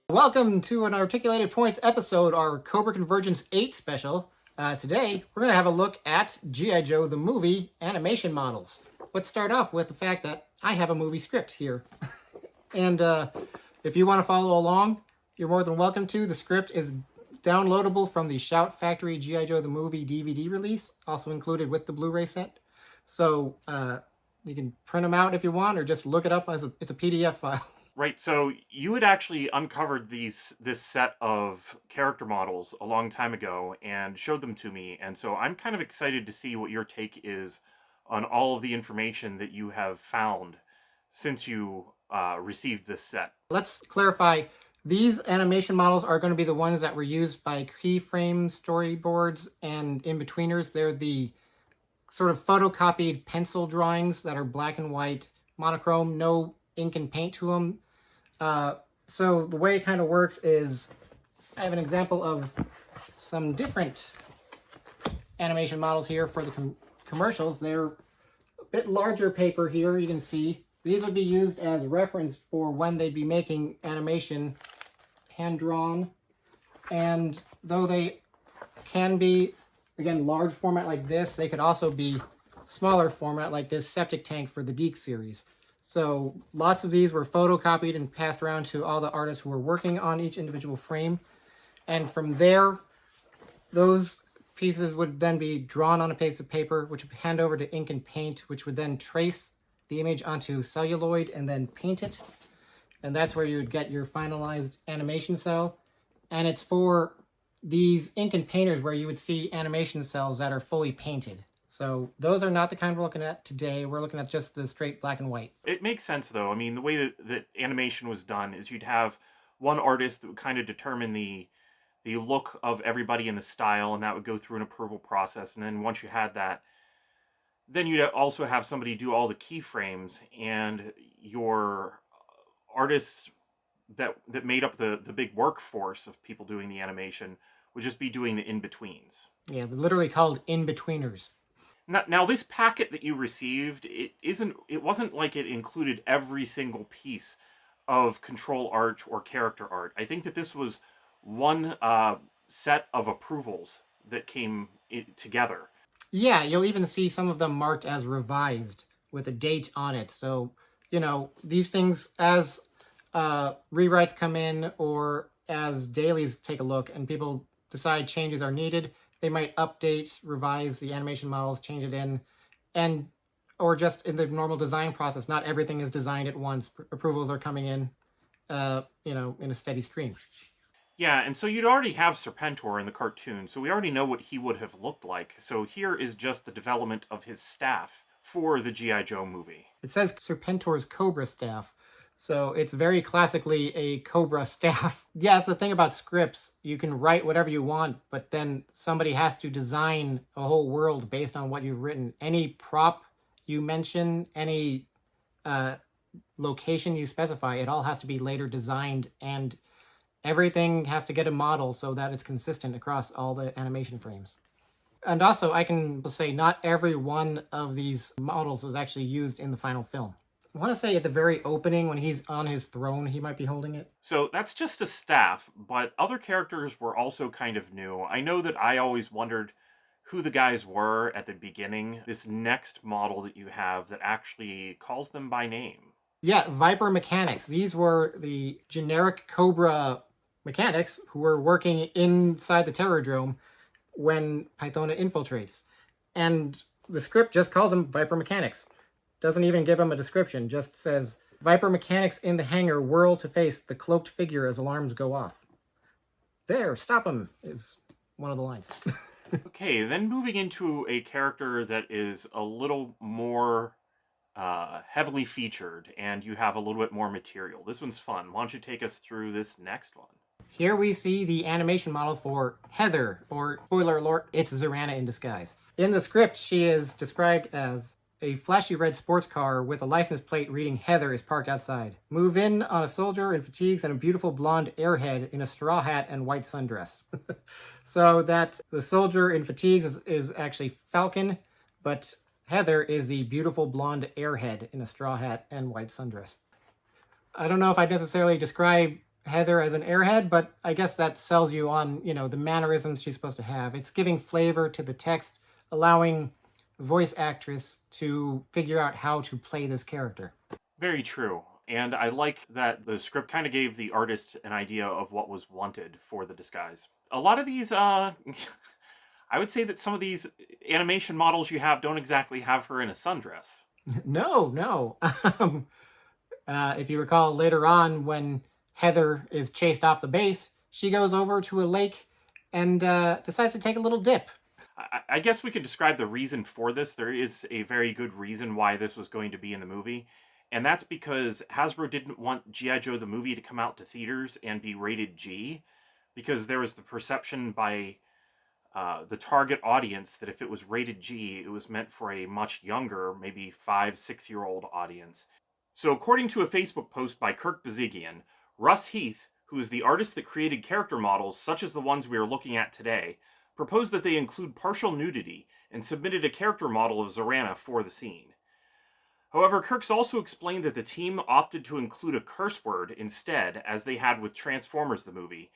Welcome to an Articulated Points episode, our Cobra Convergence 8 special. Today, we're going to have a look at G.I. Joe the movie animation models. Let's start off with the fact that I have a movie script here. And if you want to follow along, you're more than welcome to. The script is downloadable from the Shout Factory G.I. Joe the movie DVD release, also included with the Blu-ray set. So you can print them out if you want, or just look it up as it's a PDF file. Right, so you had actually uncovered this set of character models a long time ago and showed them to me, and so I'm kind of excited to see what your take is on all of the information that you have found since you received this set. Let's clarify, these animation models are going to be the ones that were used by keyframe storyboards and in-betweeners. They're the sort of photocopied pencil drawings that are black and white, monochrome, no ink and paint to them. So the way it kind of works is, I have an example of some different animation models here for the commercials. They're a bit larger paper here, you can see. These would be used as reference for when they'd be making animation hand-drawn. And though they can be, again, large format like this, they could also be smaller format like this septic tank for the Deke series. So lots of these were photocopied and passed around to all the artists who were working on each individual frame. And from there, those pieces would then be drawn on a piece of paper, which would hand over to ink and paint, which would then trace the image onto celluloid and then paint it. And that's where you would get your finalized animation cell. And it's for these ink and painters where you would see animation cells that are fully painted. So those are not the kind we're looking at today. We're looking at just the straight black and white. It makes sense, though. I mean, the way that animation was done is you'd have one artist that would kind of determine the look of everybody in the style, and that would go through an approval process. And then once you had that, then you'd also have somebody do all the keyframes, and your artists that made up the big workforce of people doing the animation would just be doing the in-betweens. Yeah, they're literally called in-betweeners. Now, this packet that you received, it wasn't like it included every single piece of control art or character art. I think that this was one set of approvals that came together. Yeah, you'll even see some of them marked as revised with a date on it. So, you know, these things, as rewrites come in or as dailies take a look and people decide changes are needed, they might update, revise the animation models, change it in, or just in the normal design process. Not everything is designed at once. Approvals are coming in, in a steady stream. Yeah, and so you'd already have Serpentor in the cartoon, so we already know what he would have looked like. So here is just the development of his staff for the G.I. Joe movie. It says Serpentor's Cobra staff. So it's very classically a Cobra staff. Yeah, it's the thing about scripts. You can write whatever you want, but then somebody has to design a whole world based on what you've written. Any prop you mention, any location you specify, it all has to be later designed, and everything has to get a model so that it's consistent across all the animation frames. And also, I can say not every one of these models was actually used in the final film. I want to say at the very opening, when he's on his throne, he might be holding it. So that's just a staff, but other characters were also kind of new. I know that I always wondered who the guys were at the beginning. This next model that you have that actually calls them by name. Yeah, Viper Mechanics. These were the generic Cobra mechanics who were working inside the Terrordrome when Pythona infiltrates. And the script just calls them Viper Mechanics. Doesn't even give them a description, just says, Viper Mechanics in the hangar whirl to face the cloaked figure as alarms go off. There, stop him, is one of the lines. Okay, then moving into a character that is a little more heavily featured, and you have a little bit more material. This one's fun. Why don't you take us through this next one? Here we see the animation model for Heather, or spoiler alert, it's Zartan in disguise. In the script, she is described as A flashy red sports car with a license plate reading Heather is parked outside. Move in on a soldier in fatigues and a beautiful blonde airhead in a straw hat and white sundress. So that the soldier in fatigues is actually Falcon, but Heather is the beautiful blonde airhead in a straw hat and white sundress. I don't know if I'd necessarily describe Heather as an airhead, but I guess that sells you on, the mannerisms she's supposed to have. It's giving flavor to the text, allowing voice actress to figure out how to play this character. Very true. And I like that the script kind of gave the artist an idea of what was wanted for the disguise. A lot of these, I would say that some of these animation models you have don't exactly have her in a sundress. No. If you recall later on when Heather is chased off the base, she goes over to a lake and decides to take a little dip. I guess we could describe the reason for this. There is a very good reason why this was going to be in the movie. And that's because Hasbro didn't want G.I. Joe the movie to come out to theaters and be rated G, because there was the perception by the target audience that if it was rated G, it was meant for a much younger, maybe 5-6-year-old audience. So according to a Facebook post by Kirk Bazigian, Russ Heath, who is the artist that created character models such as the ones we are looking at today, proposed that they include partial nudity and submitted a character model of Zartan for the scene. However, Kirk's also explained that the team opted to include a curse word instead, as they had with Transformers the movie,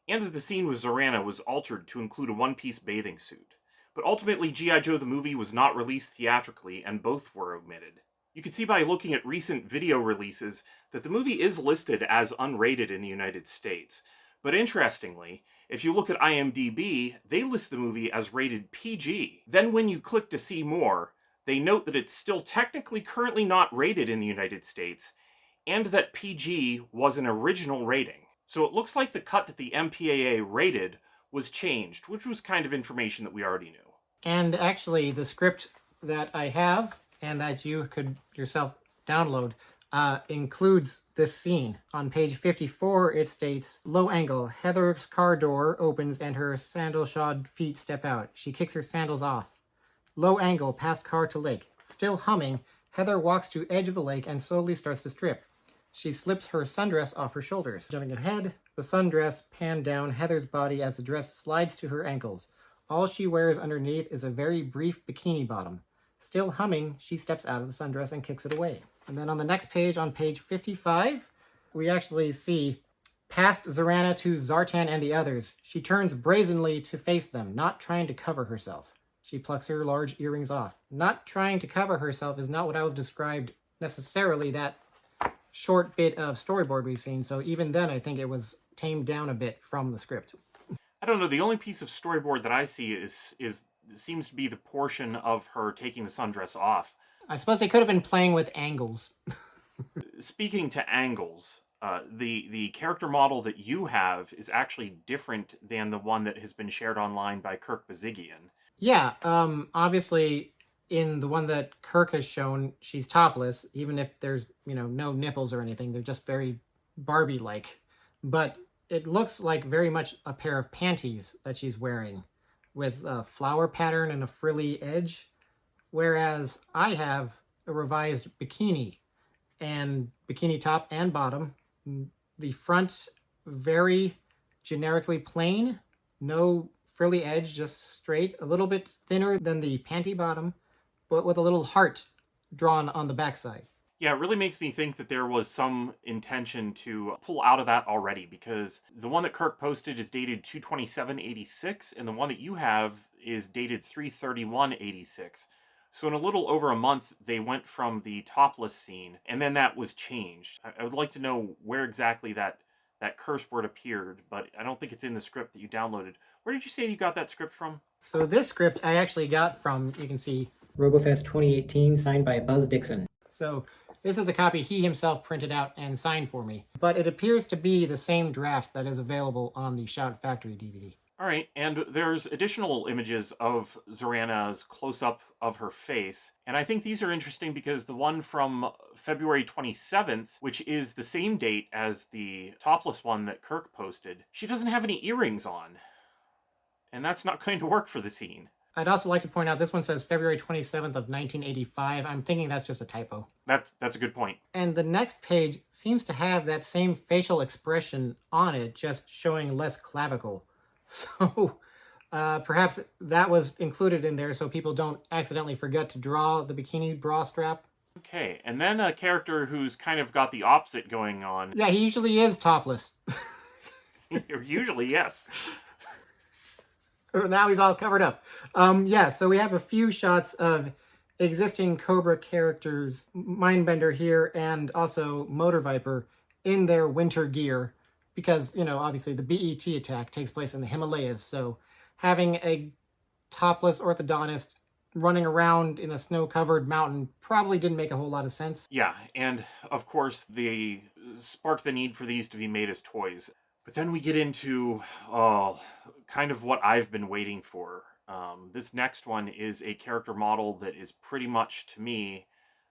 and that the scene with Zartan was altered to include a one-piece bathing suit. But ultimately, G.I. Joe the movie was not released theatrically, and both were omitted. You can see by looking at recent video releases that the movie is listed as unrated in the United States. But interestingly, if you look at IMDb, they list the movie as rated PG. Then when you click to see more, they note that it's still technically currently not rated in the United States, and that PG was an original rating. So it looks like the cut that the MPAA rated was changed, which was kind of information that we already knew. And actually, the script that I have and that you could yourself download includes this scene. On page 54, it states, low angle, Heather's car door opens and her sandal-shod feet step out. She kicks her sandals off. Low angle, past car to lake. Still humming, Heather walks to edge of the lake and slowly starts to strip. She slips her sundress off her shoulders. Jumping ahead, the sundress panned down Heather's body as the dress slides to her ankles. All she wears underneath is a very brief bikini bottom. Still humming, she steps out of the sundress and kicks it away. And then on the next page, on page 55, we actually see past Zartan to Zartan and the others. She turns brazenly to face them, not trying to cover herself. She plucks her large earrings off. Not trying to cover herself is not what I would describe necessarily that short bit of storyboard we've seen. So even then, I think it was tamed down a bit from the script. I don't know. The only piece of storyboard that I see is seems to be the portion of her taking the sundress off. I suppose they could have been playing with angles. Speaking to angles, the character model that you have is actually different than the one that has been shared online by Kirk Bazigian. Yeah, obviously in the one that Kirk has shown, she's topless, even if there's, no nipples or anything. They're just very Barbie-like. But it looks like very much a pair of panties that she's wearing with a flower pattern and a frilly edge. Whereas I have a revised bikini and bikini top and bottom. The front, very generically plain, no frilly edge, just straight, a little bit thinner than the panty bottom, but with a little heart drawn on the backside. Yeah, it really makes me think that there was some intention to pull out of that already, because the one that Kirk posted is dated 2/27/86, and the one that you have is dated 3/31/86. So in a little over a month, they went from the topless scene, and then that was changed. I would like to know where exactly that curse word appeared, but I don't think it's in the script that you downloaded. Where did you say you got that script from? So this script I actually got from, you can see, RoboFest 2018, signed by Buzz Dixon. So this is a copy he himself printed out and signed for me. But it appears to be the same draft that is available on the Shout Factory DVD. All right, and there's additional images of Zarana's close-up of her face, and I think these are interesting because the one from February 27th, which is the same date as the topless one that Kirk posted, she doesn't have any earrings on, and that's not going to work for the scene. I'd also like to point out this one says February 27th of 1985. I'm thinking that's just a typo. That's a good point. And the next page seems to have that same facial expression on it, just showing less clavicle. So perhaps that was included in there so people don't accidentally forget to draw the bikini bra strap. Okay, and then a character who's kind of got the opposite going on. Yeah, he usually is topless. Usually, yes. Now he's all covered up. Yeah, so we have a few shots of existing Cobra characters, Mindbender here, and also Motor Viper in their winter gear, because, you know, obviously the BET attack takes place in the Himalayas, so having a topless orthodontist running around in a snow-covered mountain probably didn't make a whole lot of sense. Yeah, and of course they spark the need for these to be made as toys. But then we get into kind of what I've been waiting for. This next one is a character model that is pretty much, to me,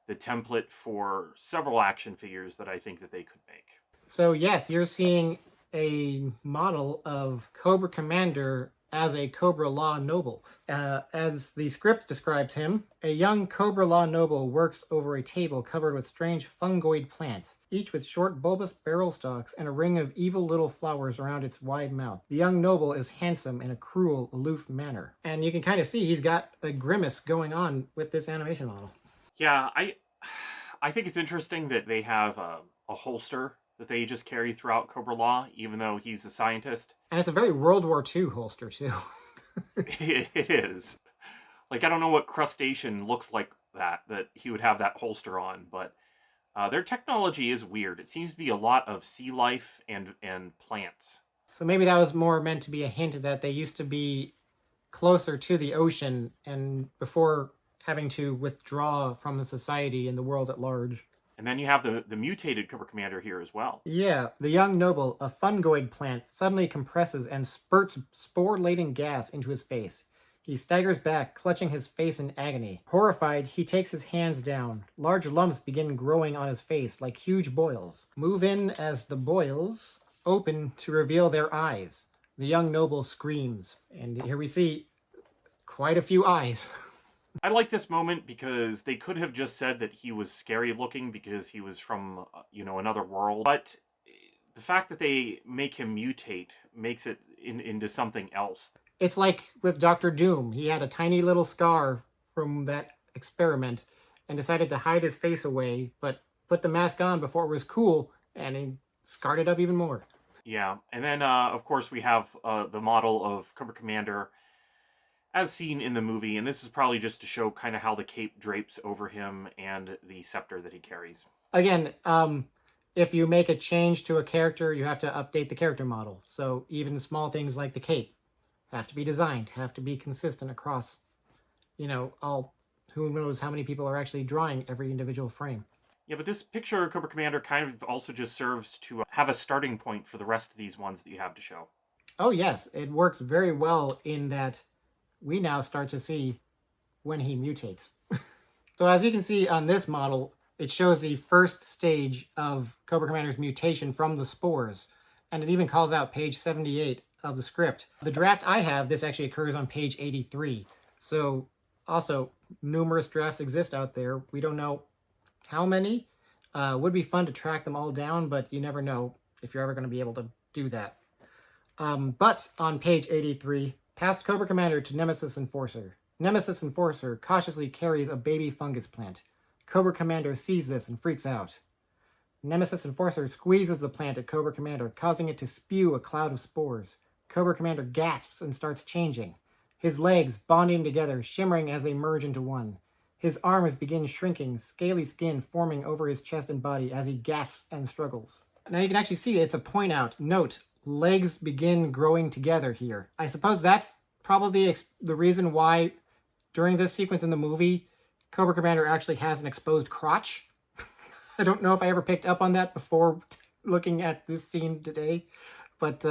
the template for several action figures that I think that they could make. So yes, you're seeing a model of Cobra Commander as a Cobra-La noble. As the script describes him, a young Cobra-La noble works over a table covered with strange fungoid plants, each with short bulbous barrel stalks and a ring of evil little flowers around its wide mouth. The young noble is handsome in a cruel, aloof manner. And you can kind of see he's got a grimace going on with this animation model. Yeah, I think it's interesting that they have a holster that they just carry throughout Cobra-La, even though he's a scientist. And it's a very World War II holster, too. It is. Like, I don't know what crustacean looks like that he would have that holster on, but their technology is weird. It seems to be a lot of sea life and plants. So maybe that was more meant to be a hint that they used to be closer to the ocean and before having to withdraw from the society and the world at large. And then you have the mutated Cobra Commander here as well. Yeah, the young noble, a fungoid plant, suddenly compresses and spurts spore-laden gas into his face. He staggers back, clutching his face in agony. Horrified, he takes his hands down. Large lumps begin growing on his face like huge boils. Move in as the boils open to reveal their eyes. The young noble screams, and here we see quite a few eyes. I like this moment because they could have just said that he was scary looking because he was from, another world. But the fact that they make him mutate makes it into something else. It's like with Dr. Doom. He had a tiny little scar from that experiment and decided to hide his face away, but put the mask on before it was cool, and he scarred it up even more. Yeah, and then, of course, we have the model of Cobra Commander as seen in the movie, and this is probably just to show kind of how the cape drapes over him and the scepter that he carries. Again, if you make a change to a character, you have to update the character model. So even small things like the cape have to be designed, have to be consistent across, all, who knows how many people are actually drawing every individual frame. Yeah, but this picture of Cobra Commander kind of also just serves to have a starting point for the rest of these ones that you have to show. Oh yes, it works very well in that we now start to see when he mutates. So as you can see on this model, it shows the first stage of Cobra Commander's mutation from the spores, and it even calls out page 78 of the script. The draft I have, this actually occurs on page 83. So also, numerous drafts exist out there. We don't know how many. Would be fun to track them all down, but you never know if you're ever going to be able to do that. But on page 83, past Cobra Commander to Nemesis Enforcer. Nemesis Enforcer cautiously carries a baby fungus plant. Cobra Commander sees this and freaks out. Nemesis Enforcer squeezes the plant at Cobra Commander, causing it to spew a cloud of spores. Cobra Commander gasps and starts changing. His legs bonding together, shimmering as they merge into one. His arms begin shrinking, scaly skin forming over his chest and body as he gasps and struggles. Now you can actually see it's a point out. Note, legs begin growing together here. I suppose that's probably the reason why during this sequence in the movie, Cobra Commander actually has an exposed crotch. I don't know if I ever picked up on that before looking at this scene today. But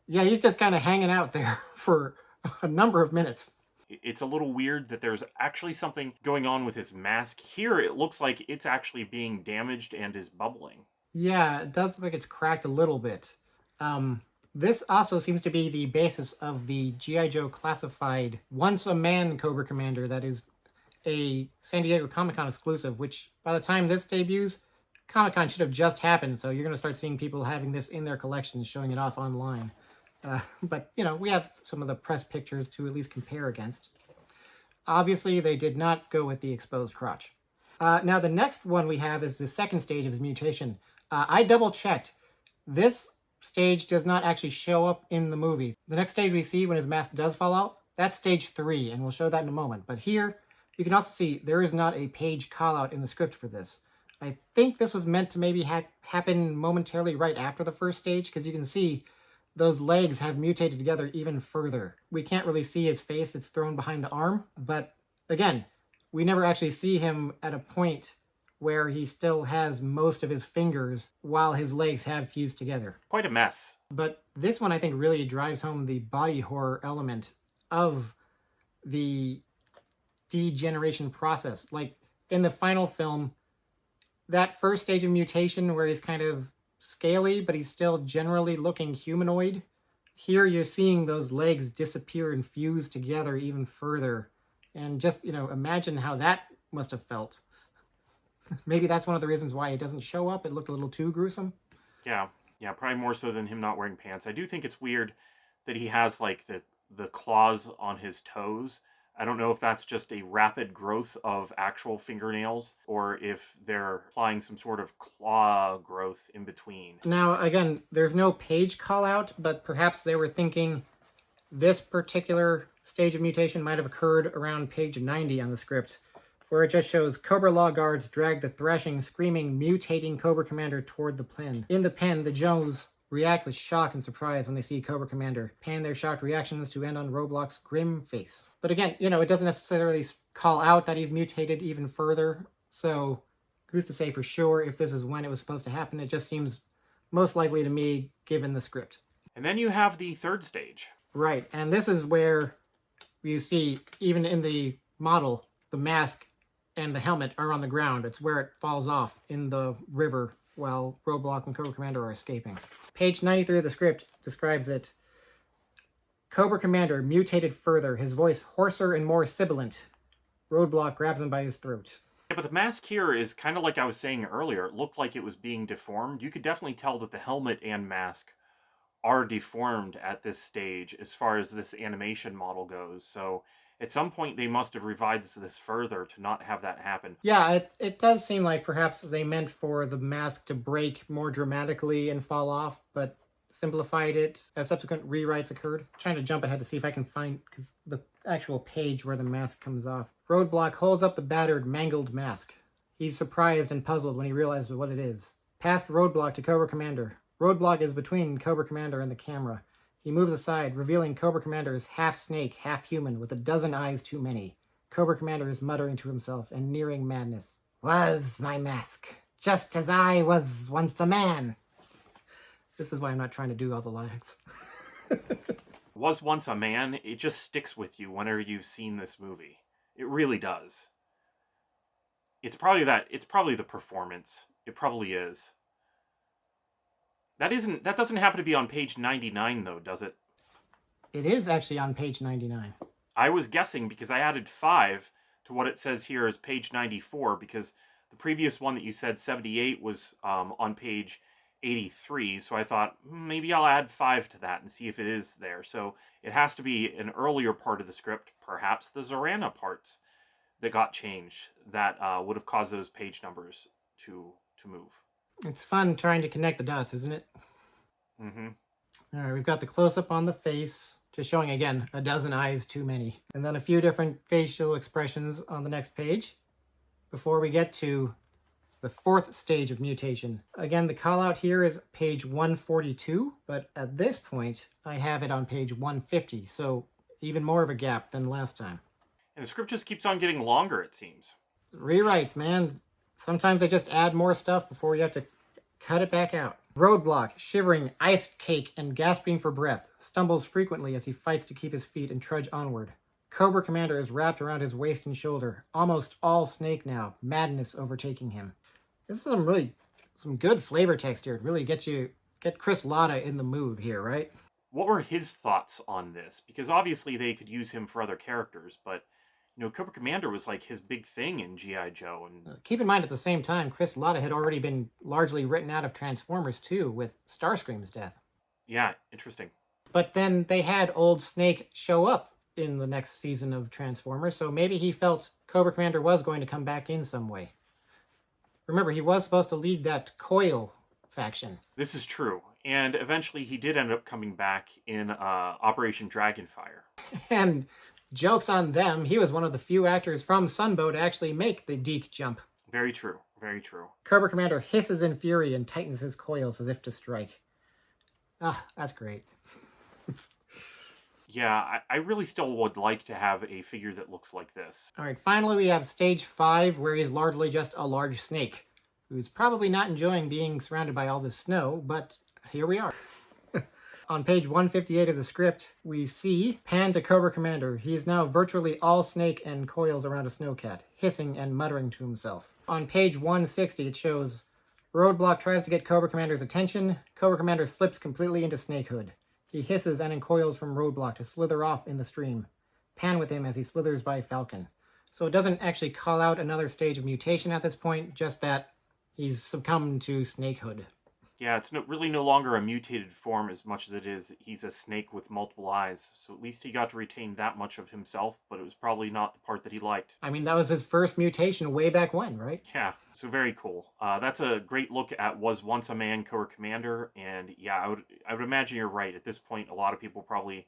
yeah, he's just kind of hanging out there for a number of minutes. It's a little weird that there's actually something going on with his mask. Here, it looks like it's actually being damaged and is bubbling. Yeah, it does look like it's cracked a little bit. This also seems to be the basis of the G.I. Joe classified Once a Man Cobra Commander that is a San Diego Comic-Con exclusive, which by the time this debuts, Comic-Con should have just happened, so you're going to start seeing people having this in their collections, showing it off online. But, you know, we have some of the press pictures to at least compare against. Obviously, they did not go with the exposed crotch. Now, the next one we have is the second stage of his mutation. I double-checked. This stage does not actually show up in the movie. The next stage we see when his mask does fall out, that's stage 3, and we'll show that in a moment. But here, you can also see there is not a page call-out in the script for this. I think this was meant to maybe happen momentarily right after the first stage, because you can see those legs have mutated together even further. We can't really see his face, it's thrown behind the arm, but again, we never actually see him at a point where he still has most of his fingers while his legs have fused together. Quite a mess. But this one, I think, really drives home the body horror element of the degeneration process. Like, in the final film, that first stage of mutation where he's kind of scaly, but he's still generally looking humanoid. Here you're seeing those legs disappear and fuse together even further. And just, you know, imagine how that must have felt. Maybe that's one of the reasons why it doesn't show up. It looked a little too gruesome. Yeah, probably more so than him not wearing pants. I do think it's weird that he has, like, the claws on his toes. I don't know if that's just a rapid growth of actual fingernails or if they're applying some sort of claw growth in between. Now, again, there's no page call out, but perhaps they were thinking this particular stage of mutation might have occurred around page 90 on the script, where it just shows Cobra-La guards drag the thrashing, screaming, mutating Cobra Commander toward the pen. In the pen, the Joes react with shock and surprise when they see Cobra Commander, pan their shocked reactions to end on Roadblock's grim face. But again, you know, it doesn't necessarily call out that he's mutated even further, so who's to say for sure if this is when it was supposed to happen? It just seems most likely to me, given the script. And then you have the third stage. Right, and this is where you see, even in the model, the mask and the helmet are on the ground. It's where it falls off in the river while Roadblock and Cobra Commander are escaping. Page 93 of the script describes it. Cobra Commander mutated further, his voice hoarser and more sibilant. Roadblock grabs him by his throat. Yeah, but the mask here is kind of like I was saying earlier. It looked like it was being deformed. You could definitely tell that the helmet and mask are deformed at this stage as far as this animation model goes. So at some point they must have revised this further to not have that happen. Yeah, it does seem like perhaps they meant for the mask to break more dramatically and fall off, but simplified it as subsequent rewrites occurred. I'm trying to jump ahead to see if I can find because the actual page where the mask comes off. Roadblock holds up the battered, mangled mask. He's surprised and puzzled when he realizes what it is. Past Roadblock to Cobra Commander. Roadblock is between Cobra Commander and the camera. He moves aside, revealing Cobra Commander is half snake, half human, with a dozen eyes too many. Cobra Commander is muttering to himself and nearing madness. Was my mask, just as I was once a man. This is why I'm not trying to do all the lines. Was once a man, it just sticks with you whenever you've seen this movie. It really does. It's probably the performance. It probably is. That doesn't happen to be on page 99 though, does it? It is actually on page 99. I was guessing because I added 5 to what it says here as page 94 because the previous one that you said 78 was on page 83, so I thought maybe I'll add 5 to that and see if it is there. So it has to be an earlier part of the script, perhaps the Zartan parts that got changed that would have caused those page numbers to move. It's fun trying to connect the dots, isn't it? Mm-hmm. All right, we've got the close-up on the face, just showing, again, a dozen eyes too many. And then a few different facial expressions on the next page before we get to the fourth stage of mutation. Again, the call-out here is page 142, but at this point, I have it on page 150, so even more of a gap than last time. And the script just keeps on getting longer, it seems. Rewrites, man. Sometimes they just add more stuff before you have to cut it back out. Roadblock, shivering, iced cake, and gasping for breath, stumbles frequently as he fights to keep his feet and trudge onward. Cobra Commander is wrapped around his waist and shoulder, almost all snake now, madness overtaking him. This is some good flavor text here. It really gets you Get Chris Latta in the mood here, right? What were his thoughts on this? Because obviously they could use him for other characters, but Cobra Commander was like his big thing in G.I. Joe, and Keep in mind at the same time, Chris Latta had already been largely written out of Transformers too, with Starscream's death. yeah, interesting. But then they had old Snake show up in the next season of Transformers, so maybe he felt Cobra Commander was going to come back in some way. Remember, he was supposed to lead that Coil faction. This is true. And eventually he did end up coming back in Operation Dragonfire. And jokes on them, he was one of the few actors from Sunbow to actually make the Deke jump. Very true. Very true. Cobra Commander hisses in fury and tightens his coils as if to strike. Ah, that's great. Yeah, I really still would like to have a figure that looks like this. All right, finally we have stage 5, where he's largely just a large snake, who's probably not enjoying being surrounded by all this snow, but here we are. On page 158 of the script, we see pan to Cobra Commander. He is now virtually all snake and coils around a snowcat, hissing and muttering to himself. On page 160, it shows Roadblock tries to get Cobra Commander's attention. Cobra Commander slips completely into snakehood. He hisses and uncoils from Roadblock to slither off in the stream. Pan with him as he slithers by Falcon. So it doesn't actually call out another stage of mutation at this point, just that he's succumbed to snakehood. Yeah, it's really no longer a mutated form as much as it is he's a snake with multiple eyes. So at least he got to retain that much of himself, but it was probably not the part that he liked. I mean, that was his first mutation way back when, right? Yeah, so very cool. That's a great look at Was Once a Man Cobra Commander, and yeah, I would imagine you're right. At this point, a lot of people probably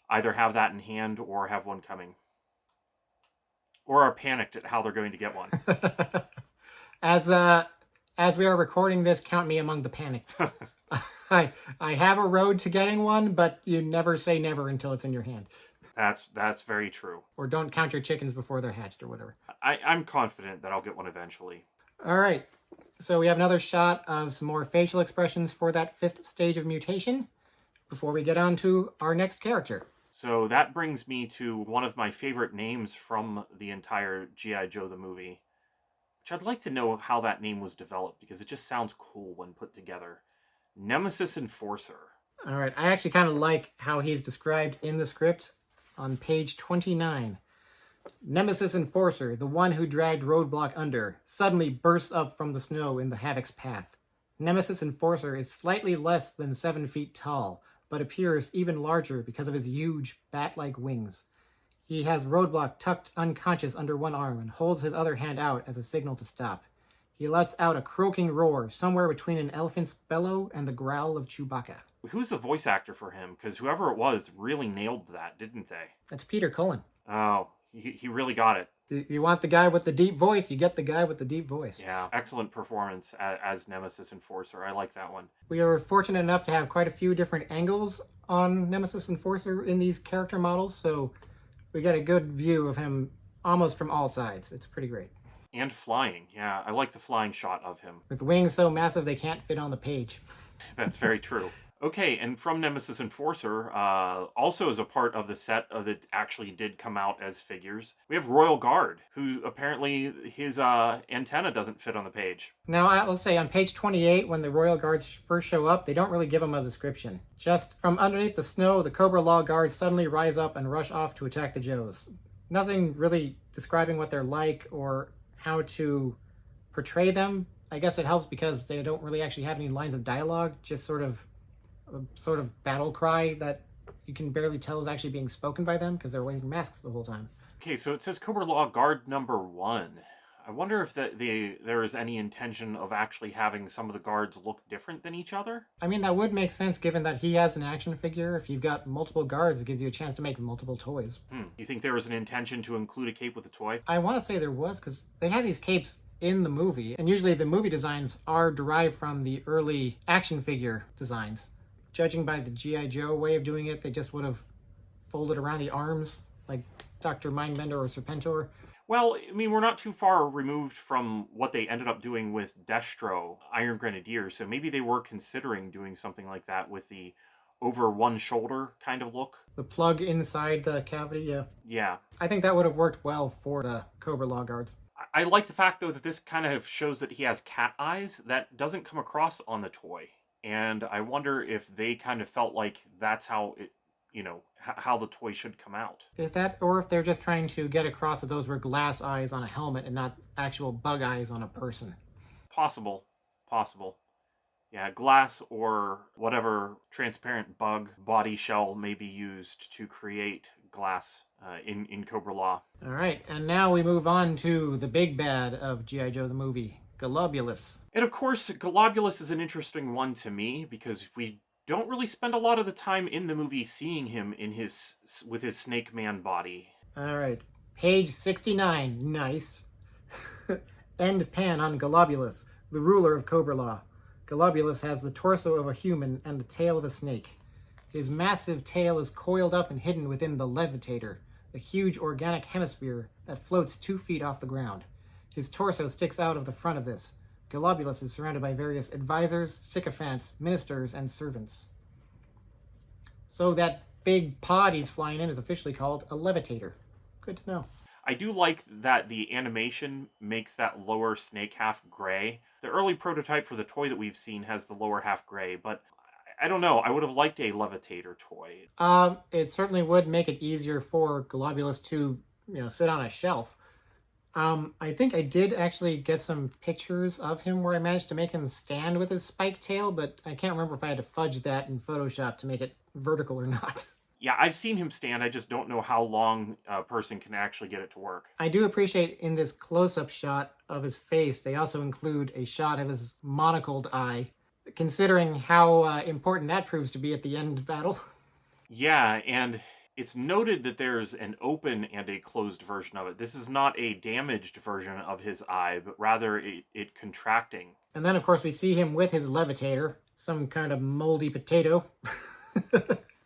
either have that in hand or have one coming. Or are panicked at how they're going to get one. As we are recording this, count me among the panicked. I have a road to getting one, but you never say never until it's in your hand. That's very true. Or don't count your chickens before they're hatched or whatever. I'm confident that I'll get one eventually. All right. So we have another shot of some more facial expressions for that 5th stage of mutation before we get on to our next character. So that brings me to one of my favorite names from the entire G.I. Joe the movie. I'd like to know how that name was developed, because it just sounds cool when put together. Nemesis Enforcer. All right, I actually kind of like how he's described in the script on page 29. Nemesis Enforcer, the one who dragged Roadblock under, suddenly bursts up from the snow in the Havoc's path. Nemesis Enforcer is slightly less than 7 feet tall, but appears even larger because of his huge bat-like wings. He has Roadblock tucked unconscious under one arm and holds his other hand out as a signal to stop. He lets out a croaking roar somewhere between an elephant's bellow and the growl of Chewbacca. Who's the voice actor for him? Because whoever it was really nailed that, didn't they? That's Peter Cullen. Oh, he really got it. You want the guy with the deep voice, you get the guy with the deep voice. Yeah, excellent performance as Nemesis Enforcer. I like that one. We are fortunate enough to have quite a few different angles on Nemesis Enforcer in these character models, so we get a good view of him almost from all sides. It's pretty great. And flying. Yeah, I like the flying shot of him. With wings so massive they can't fit on the page. That's very true. Okay, and from Nemesis Enforcer, also as a part of the set that actually did come out as figures, we have Royal Guard, who apparently his antenna doesn't fit on the page. Now, I will say on page 28, when the Royal Guards first show up, they don't really give them a description. Just from underneath the snow, the Cobra-La Guards suddenly rise up and rush off to attack the Joes. Nothing really describing what they're like or how to portray them. I guess it helps because they don't really actually have any lines of dialogue, just sort of battle cry that you can barely tell is actually being spoken by them because they're wearing masks the whole time. Okay, so it says Cobra-La Guard number 1. I wonder if there is any intention of actually having some of the guards look different than each other? I mean, that would make sense given that he has an action figure. If you've got multiple guards, it gives you a chance to make multiple toys. You think there was an intention to include a cape with a toy? I want to say there was, because they had these capes in the movie, and usually the movie designs are derived from the early action figure designs. Judging by the G.I. Joe way of doing it, they just would have folded around the arms, like Dr. Mindbender or Serpentor. Well, I mean, we're not too far removed from what they ended up doing with Destro, Iron Grenadier, so maybe they were considering doing something like that with the over one shoulder kind of look. The plug inside the cavity, yeah. Yeah. I think that would have worked well for the Cobra-La Guards. I like the fact, though, that this kind of shows that he has cat eyes. That doesn't come across on the toy. and I wonder if they kind of felt like that's how it, how the toy should come out. If that, or if they're just trying to get across that those were glass eyes on a helmet and not actual bug eyes on a person. Possible. Possible. Yeah, glass or whatever transparent bug body shell may be used to create glass in Cobra-La. All right, and now we move on to the big bad of G.I. Joe the movie, Golobulus. And of course, Golobulus is an interesting one to me because we don't really spend a lot of the time in the movie seeing him with his Snake Man body. All right, page 69, nice. End pan on Golobulus, the ruler of Cobra-La. Golobulus has the torso of a human and the tail of a snake. His massive tail is coiled up and hidden within the levitator, a huge organic hemisphere that floats 2 feet off the ground. His torso sticks out of the front of this. Golobulus is surrounded by various advisors, sycophants, ministers, and servants. So that big pod he's flying in is officially called a levitator. Good to know. I do like that the animation makes that lower snake half gray. The early prototype for the toy that we've seen has the lower half gray, but I don't know. I would have liked a levitator toy. It certainly would make it easier for Golobulus to, sit on a shelf. I think I did actually get some pictures of him where I managed to make him stand with his spike tail, but I can't remember if I had to fudge that in Photoshop to make it vertical or not. Yeah, I've seen him stand. I just don't know how long a person can actually get it to work. I do appreciate in this close-up shot of his face, they also include a shot of his monocled eye, considering how important that proves to be at the end battle. Yeah, and it's noted that there's an open and a closed version of it. This is not a damaged version of his eye, but rather it contracting. And then, of course, we see him with his levitator, some kind of moldy potato.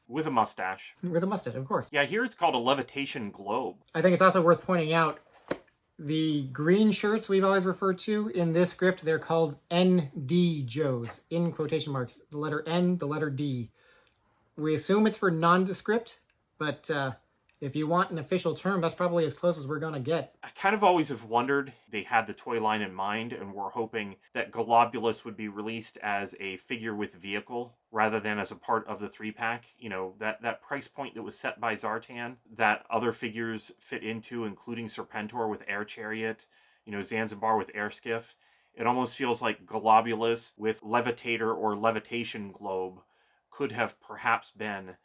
With a mustache. With a mustache, of course. Yeah, here it's called a levitation globe. I think it's also worth pointing out the green shirts we've always referred to in this script, they're called ND Joes, in quotation marks. The letter N, the letter D. We assume it's for nondescript, but if you want an official term, that's probably as close as we're going to get. I kind of always have wondered, they had the toy line in mind and were hoping that Golobulus would be released as a figure with vehicle rather than as a part of the 3-pack. That price point that was set by Zartan that other figures fit into, including Serpentor with Air Chariot, Zanzibar with Air Skiff. It almost feels like Golobulus with Levitator or Levitation Globe could have perhaps been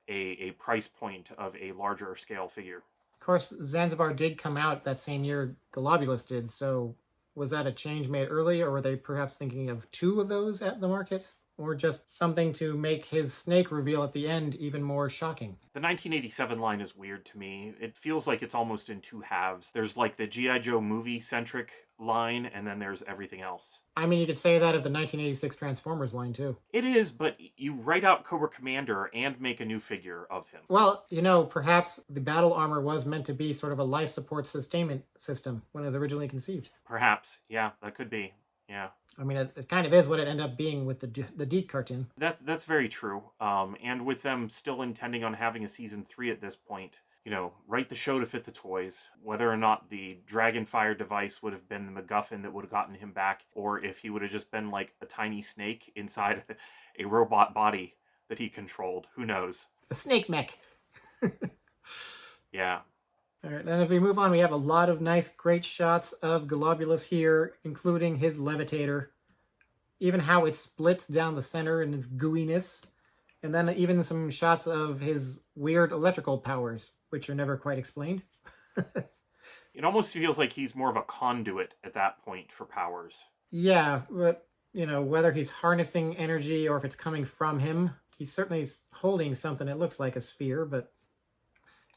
a price point of a larger scale figure. Of course, Zanzibar did come out that same year Golobulus did, so was that a change made early, or were they perhaps thinking of 2 of those at the market? Or just something to make his snake reveal at the end even more shocking? The 1987 line is weird to me. It feels like it's almost in 2 halves. There's like the G.I. Joe movie-centric line, and then there's everything else. I mean, you could say that of the 1986 Transformers line, too. It is, but you write out Cobra Commander and make a new figure of him. Well, perhaps the battle armor was meant to be sort of a life support sustainment system when it was originally conceived. Perhaps. Yeah, that could be. Yeah. I mean, it kind of is what it ended up being with the Deke cartoon. That's very true. And with them still intending on having a season 3 at this point, write the show to fit the toys. Whether or not the Dragonfire device would have been the MacGuffin that would have gotten him back, or if he would have just been like a tiny snake inside a robot body that he controlled. Who knows? The snake mech. Yeah. All right, and if we move on, we have a lot of nice, great shots of Golobulus here, including his levitator, even how it splits down the center in its gooiness, and then even some shots of his weird electrical powers, which are never quite explained. It almost feels like he's more of a conduit at that point for powers. Yeah, but, whether he's harnessing energy or if it's coming from him, he's certainly holding something that looks like a sphere, but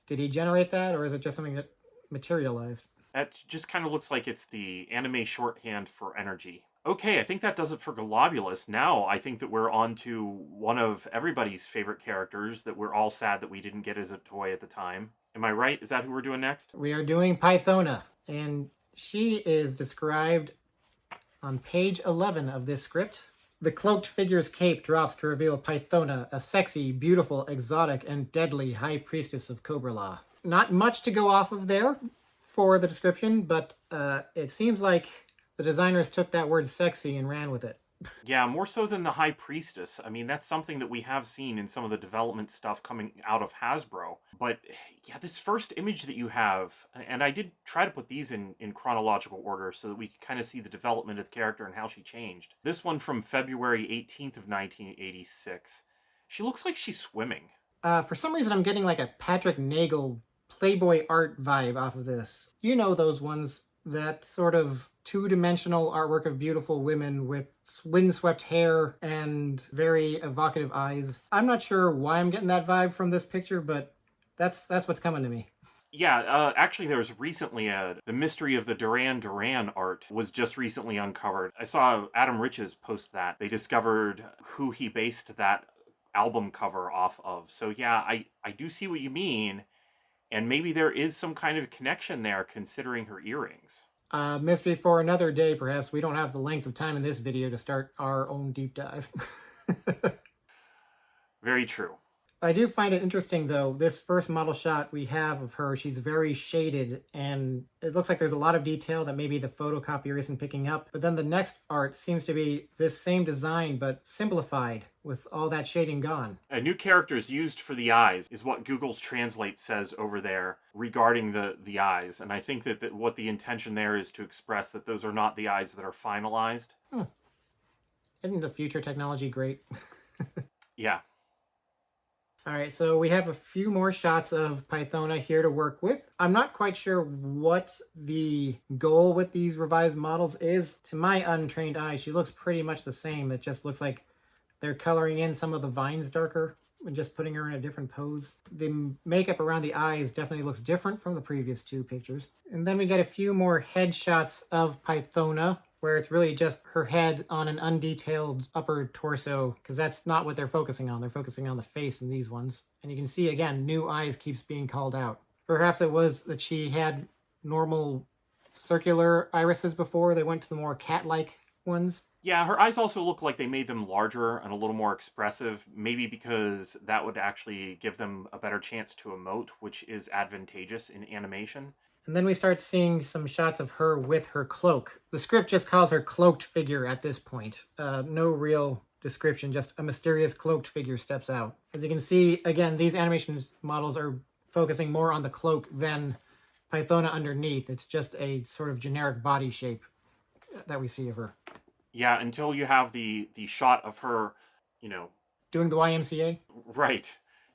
did he generate that, or is it just something that materialized? That just kind of looks like it's the anime shorthand for energy. Okay, I think that does it for Golobulus. Now I think that we're on to one of everybody's favorite characters that we're all sad that we didn't get as a toy at the time. Am I right? Is that who we're doing next? We are doing Pythona, and she is described on page 11 of this script. The cloaked figure's cape drops to reveal Pythona, a sexy, beautiful, exotic, and deadly high priestess of Cobra-La. Not much to go off of there for the description, but it seems like the designers took that word sexy and ran with it. Yeah, more so than the High Priestess. I mean, that's something that we have seen in some of the development stuff coming out of Hasbro. But yeah, this first image that you have, and I did try to put these in chronological order so that we could kind of see the development of the character and how she changed. This one from February 18th of 1986. She looks like she's swimming. For some reason, I'm getting like a Patrick Nagel Playboy art vibe off of this. You know those ones, that sort of two-dimensional artwork of beautiful women with windswept hair and very evocative eyes. I'm not sure why I'm getting that vibe from this picture, but that's what's coming to me. Yeah, actually, there was recently the mystery of the Duran Duran art was just recently uncovered. I saw Adam Riches post that. They discovered who he based that album cover off of. So yeah, I do see what you mean, and maybe there is some kind of connection there considering her earrings. Mystery for another day, perhaps. We don't have the length of time in this video to start our own deep dive. Very true. I do find it interesting, though, this first model shot we have of her, she's very shaded, and it looks like there's a lot of detail that maybe the photocopier isn't picking up. But then the next art seems to be this same design, but simplified, with all that shading gone. A new characters used for the eyes is what Google's Translate says over there regarding the eyes. And I think that what the intention there is to express that those are not the eyes that are finalized. Isn't the future technology great? Yeah. All right, so we have a few more shots of Pythona here to work with. I'm not quite sure what the goal with these revised models is. To my untrained eye, she looks pretty much the same. It just looks like they're coloring in some of the vines darker and just putting her in a different pose. The makeup around the eyes definitely looks different from the previous two pictures. And then we get a few more head shots of Pythona, where it's really just her head on an undetailed upper torso, because that's not what they're focusing on. They're focusing on the face in these ones. And you can see, again, new eyes keeps being called out. Perhaps it was that she had normal circular irises before. They went to the more cat-like ones. Yeah, her eyes also look like they made them larger and a little more expressive, maybe because that would actually give them a better chance to emote, which is advantageous in animation. And then we start seeing some shots of her with her cloak. The script just calls her cloaked figure at this point. No real description, just a mysterious cloaked figure steps out. As you can see, again, these animation models are focusing more on the cloak than Pythona underneath. It's just a sort of generic body shape that we see of her. Yeah, until you have the shot of her, doing the YMCA? Right.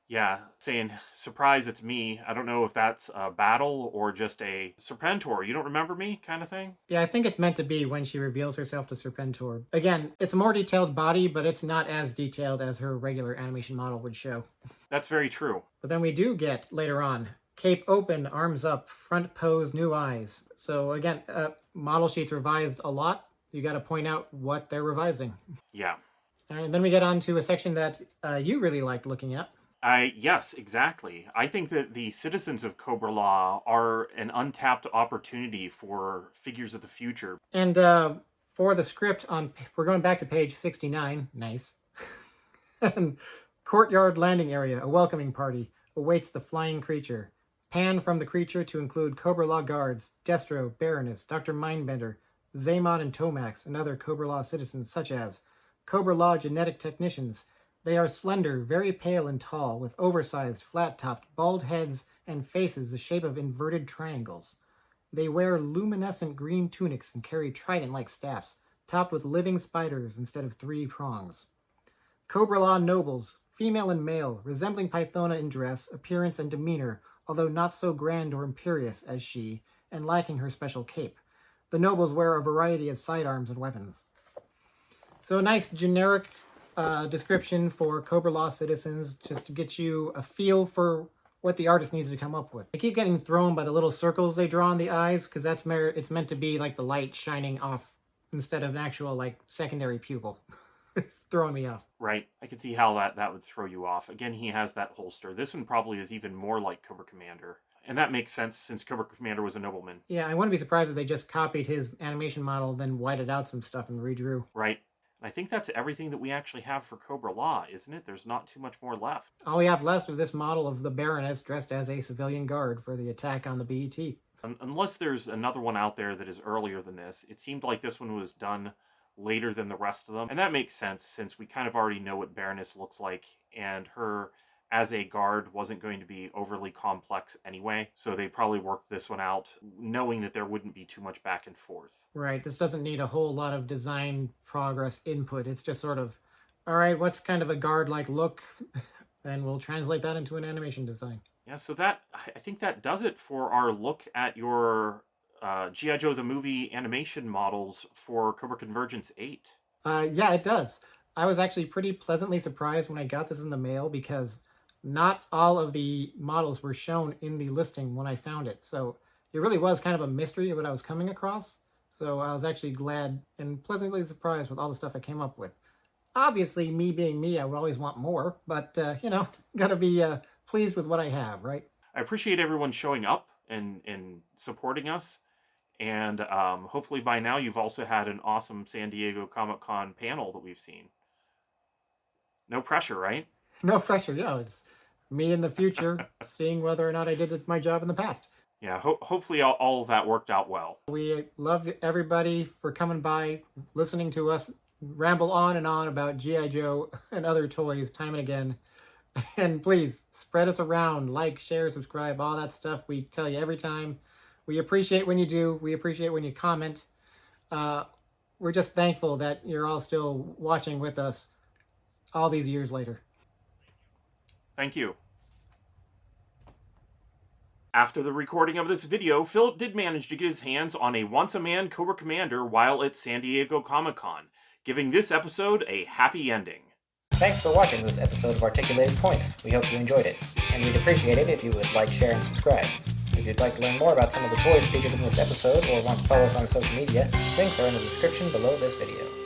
Yeah, saying, surprise, it's me. I don't know if that's a battle or just a Serpentor, you don't remember me kind of thing? Yeah, I think it's meant to be when she reveals herself to Serpentor. Again, it's a more detailed body, but it's not as detailed as her regular animation model would show. That's very true. But then we do get, later on, cape open, arms up, front pose, new eyes. So again, model sheets revised a lot. You got to point out what they're revising. Yeah. And then we get on to a section that you really liked looking at. Yes, exactly. I think that the citizens of Cobra-La are an untapped opportunity for figures of the future. And for the script, we're going back to page 69. Nice. And courtyard landing area, a welcoming party, awaits the flying creature. Pan from the creature to include Cobra-La guards, Destro, Baroness, Dr. Mindbender, Zaymon and Tomax, and other Cobra-La citizens such as Cobra-La genetic technicians. They are slender, very pale and tall, with oversized, flat-topped, bald heads and faces the shape of inverted triangles. They wear luminescent green tunics and carry trident-like staffs, topped with living spiders instead of 3 prongs. Cobra-La nobles, female and male, resembling Pythona in dress, appearance, and demeanor, although not so grand or imperious as she, and lacking her special cape. The nobles wear a variety of sidearms and weapons. So a nice generic description for Cobra-La citizens, just to get you a feel for what the artist needs to come up with. They keep getting thrown by the little circles they draw on the eyes, because it's meant to be like the light shining off instead of an actual like secondary pupil. It's throwing me off. Right. I can see how that would throw you off. Again, he has that holster. This one probably is even more like Cobra Commander. And that makes sense since Cobra Commander was a nobleman. Yeah, I wouldn't be surprised if they just copied his animation model, then whited out some stuff and redrew. Right. I think that's everything that we actually have for Cobra-La, isn't it? There's not too much more left. All we have left of this model of the Baroness dressed as a civilian guard for the attack on the BET. Unless there's another one out there that is earlier than this. It seemed like this one was done later than the rest of them. And that makes sense since we kind of already know what Baroness looks like, and her as a guard wasn't going to be overly complex anyway. So they probably worked this one out knowing that there wouldn't be too much back and forth. Right. This doesn't need a whole lot of design progress input. It's just sort of, all right, what's kind of a guard-like look? And we'll translate that into an animation design. Yeah, so that, I think that does it for our look at your G.I. Joe the movie animation models for Cobra Convergence 8. Yeah, it does. I was actually pretty pleasantly surprised when I got this in the mail because not all of the models were shown in the listing when I found it. So it really was kind of a mystery of what I was coming across. So I was actually glad and pleasantly surprised with all the stuff I came up with. Obviously, me being me, I would always want more, but, gotta be pleased with what I have, right? I appreciate everyone showing up and supporting us. And hopefully by now you've also had an awesome San Diego Comic-Con panel that we've seen. No pressure, right? No pressure, it's me in the future seeing whether or not I did my job in the past. Yeah, hopefully all of that worked out well. We love everybody for coming by, listening to us ramble on and on about G.I. Joe and other toys time and again. And please, spread us around, like, share, subscribe, all that stuff we tell you every time. We appreciate when you do. We appreciate when you comment. We're just thankful that you're all still watching with us all these years later. Thank you. After the recording of this video, Phillip did manage to get his hands on a once-a-man Cobra Commander while at San Diego Comic-Con, giving this episode a happy ending. Thanks for watching this episode of Articulated Points. We hope you enjoyed it, and we'd appreciate it if you would like, share, and subscribe. If you'd like to learn more about some of the toys featured in this episode or want to follow us on social media, links are in the description below this video.